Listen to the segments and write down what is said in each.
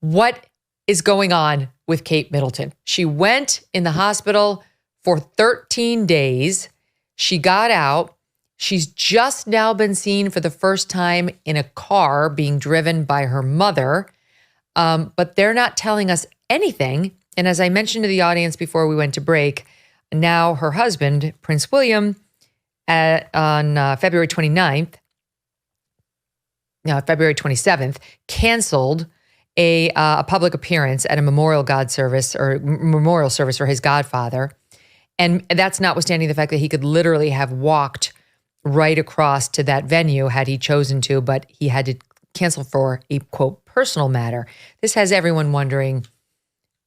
what is going on with Kate Middleton. She went in the hospital for 13 days. She got out. She's just now been seen for the first time in a car being driven by her mother. But they're not telling us anything. And as I mentioned to the audience before we went to break, now her husband, Prince William, on February 27th, canceled a public appearance at a memorial service for his godfather. And that's notwithstanding the fact that he could literally have walked right across to that venue had he chosen to, but he had to cancel for a, quote, personal matter. This has everyone wondering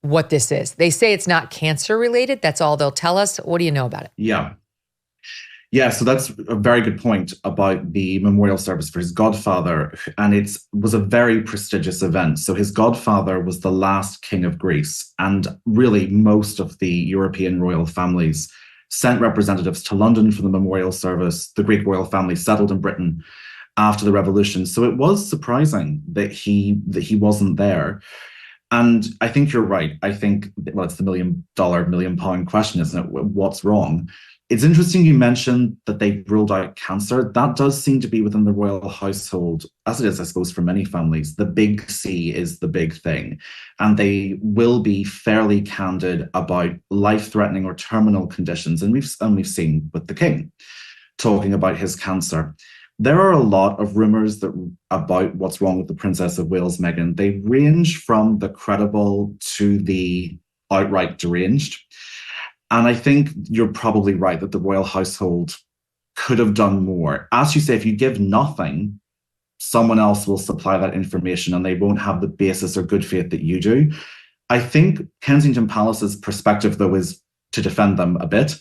what this is. They say it's not cancer related. That's all they'll tell us. What do you know about it? Yeah, so that's a very good point about the memorial service for his godfather. And it was a very prestigious event. So his godfather was the last king of Greece. And really, most of the European royal families sent representatives to London for the memorial service. The Greek royal family settled in Britain after the revolution. So it was surprising that he wasn't there. And I think you're right. I think, well, it's the $1 million question, isn't it? What's wrong? It's interesting you mentioned that they ruled out cancer. That does seem to be within the royal household, as it is, I suppose, for many families. The big C is the big thing. And they will be fairly candid about life-threatening or terminal conditions. And we've seen with the king talking about his cancer. There are a lot of rumors about what's wrong with the Princess of Wales, Megyn. They range from the credible to the outright deranged. And I think you're probably right that the royal household could have done more. As you say, if you give nothing, someone else will supply that information and they won't have the basis or good faith that you do. I think Kensington Palace's perspective, though, is to defend them a bit.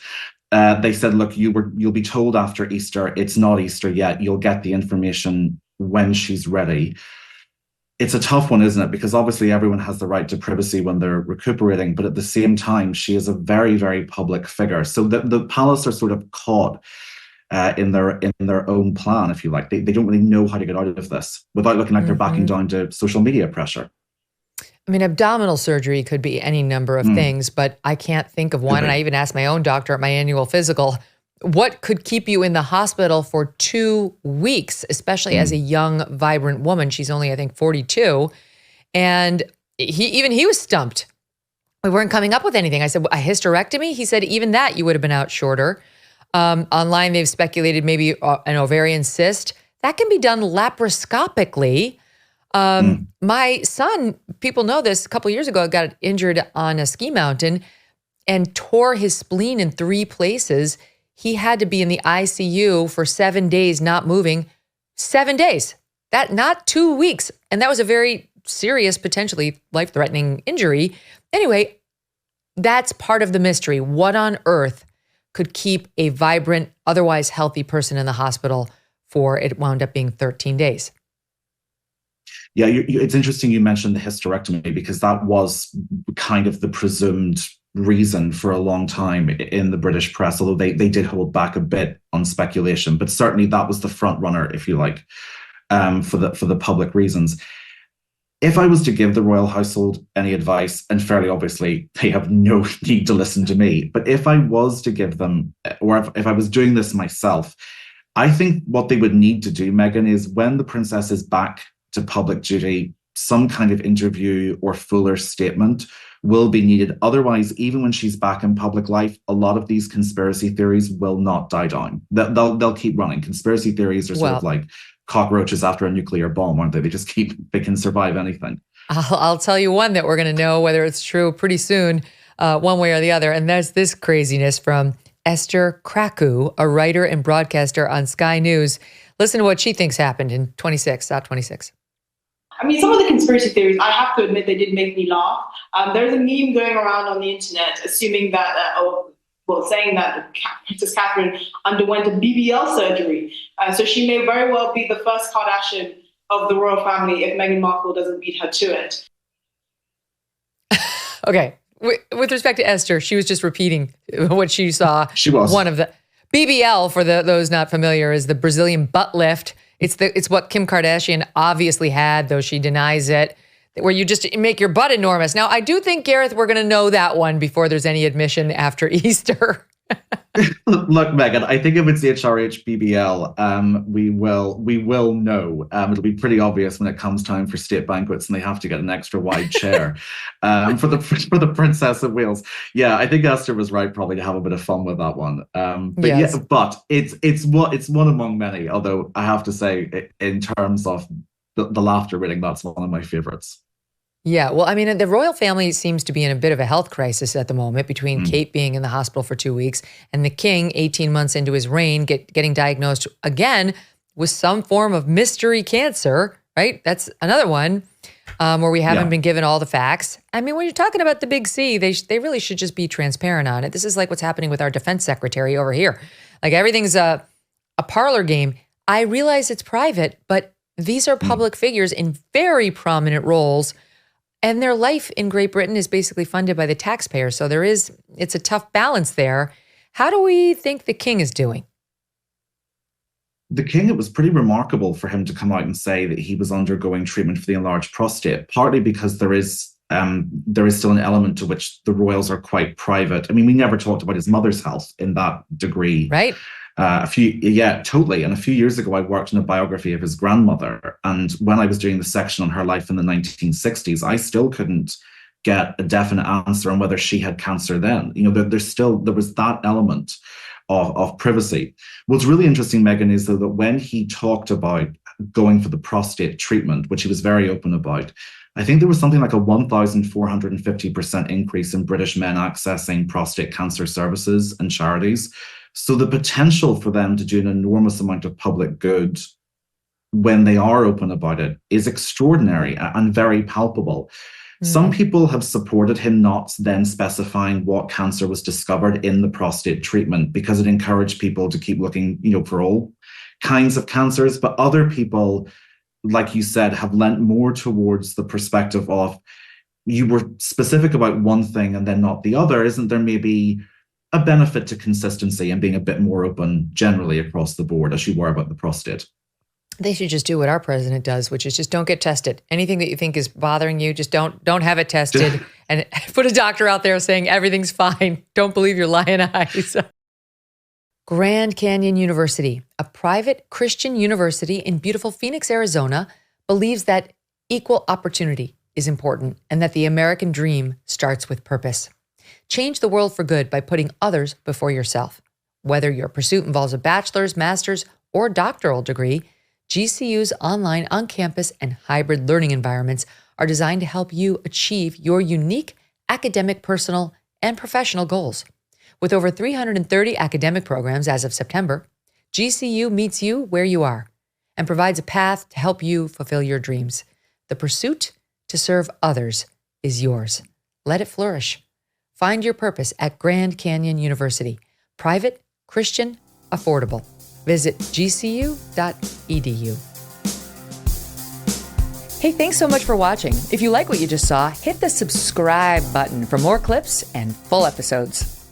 They said, look, you'll be told after Easter, it's not Easter yet. You'll get the information when she's ready. It's a tough one, isn't it? Because obviously everyone has the right to privacy when they're recuperating, but at the same time, she is a very, very public figure. So the palace are sort of caught in their own plan, if you like. They don't really know how to get out of this without looking like they're backing down to social media pressure. I mean, abdominal surgery could be any number of things, but I can't think of one. And I even asked my own doctor at my annual physical, what could keep you in the hospital for 2 weeks, especially as a young, vibrant woman? She's only, I think, 42. And he was stumped. We weren't coming up with anything. I said, a hysterectomy? He said, even that you would have been out shorter. Online, they've speculated maybe an ovarian cyst. That can be done laparoscopically. My son, people know this, a couple years ago, got injured on a ski mountain and tore his spleen in 3 places. He had to be in the ICU for 7 days, not moving. 7 days, not 2 weeks. And that was a very serious, potentially life-threatening injury. Anyway, that's part of the mystery. What on earth could keep a vibrant, otherwise healthy person in the hospital for, it wound up being 13 days? Yeah, it's interesting you mentioned the hysterectomy, because that was kind of the presumed reason for a long time in the British press, although they did hold back a bit on speculation. But certainly that was the front runner, if you like, for the public reasons. If I was to give the royal household any advice, and fairly obviously they have no need to listen to me, but if I was to give them, or if I was doing this myself, I think what they would need to do, Megyn, is when the princess is back to public duty, some kind of interview or fuller statement will be needed. Otherwise, even when she's back in public life, a lot of these conspiracy theories will not die down. They'll keep running. Conspiracy theories are sort of like cockroaches after a nuclear bomb, aren't they? They can survive anything. I'll tell you one that we're going to know whether it's true pretty soon, one way or the other. And there's this craziness from Esther Kraku, a writer and broadcaster on Sky News. Listen to what she thinks happened in 26. I mean, some of the conspiracy theories, I have to admit, they did make me laugh. There's a meme going around on the internet assuming that, saying that Princess Catherine underwent a BBL surgery. So she may very well be the first Kardashian of the royal family if Meghan Markle doesn't beat her to it. Okay. With respect to Esther, she was just repeating what she saw. She was. One of the BBL, for those not familiar, is the Brazilian butt lift. It's what Kim Kardashian obviously had, though she denies it. where you just make your butt enormous. Now, I do think, Gareth, we're going to know that one before there's any admission after Easter. Look, Megyn, I think if it's HRH BBL, we will know. It'll be pretty obvious when it comes time for state banquets and they have to get an extra wide chair for the Princess of Wales. Yeah, I think Esther was right, probably, to have a bit of fun with that one. But yes. yeah, but it's one among many. Although I have to say, in terms of the laughter rating, that's one of my favorites. Yeah, well, I mean, the royal family seems to be in a bit of a health crisis at the moment, between Kate being in the hospital for 2 weeks and the king, 18 months into his reign, getting diagnosed again with some form of mystery cancer, right? That's another one where we haven't been given all the facts. I mean, when you're talking about the big C, they really should just be transparent on it. This is like what's happening with our defense secretary over here. Like, everything's a parlor game. I realize it's private, but these are public figures in very prominent roles. And their life in Great Britain is basically funded by the taxpayer. So it's a tough balance there. How do we think the king is doing? The king, it was pretty remarkable for him to come out and say that he was undergoing treatment for the enlarged prostate, partly because there is still an element to which the royals are quite private. I mean, we never talked about his mother's health in that degree. Right. Totally. And a few years ago, I worked on a biography of his grandmother. And when I was doing the section on her life in the 1960s, I still couldn't get a definite answer on whether she had cancer then. You know, there was that element of privacy. What's really interesting, Megyn, is that when he talked about going for the prostate treatment, which he was very open about, I think there was something like a 1,450% increase in British men accessing prostate cancer services and charities. So the potential for them to do an enormous amount of public good when they are open about it is extraordinary and very palpable. Some people have supported him not then specifying what cancer was discovered in the prostate treatment because it encouraged people to keep looking, for all kinds of cancers. But other people, like you said, have lent more towards the perspective of, you were specific about one thing and then not the other. Isn't there maybe a benefit to consistency and being a bit more open generally across the board, as you were about the prostate? They should just do what our president does, which is just don't get tested. Anything that you think is bothering you, just don't have it tested and put a doctor out there saying everything's fine. Don't believe your lying eyes. Grand Canyon University, a private Christian university in beautiful Phoenix, Arizona, believes that equal opportunity is important and that the American dream starts with purpose. Change the world for good by putting others before yourself. Whether your pursuit involves a bachelor's, master's, or doctoral degree, GCU's online, on-campus, and hybrid learning environments are designed to help you achieve your unique academic, personal, and professional goals. With over 330 academic programs as of September, GCU meets you where you are and provides a path to help you fulfill your dreams. The pursuit to serve others is yours. Let it flourish. Find your purpose at Grand Canyon University. Private, Christian, affordable. Visit gcu.edu. Hey, thanks so much for watching. If you like what you just saw, hit the subscribe button for more clips and full episodes.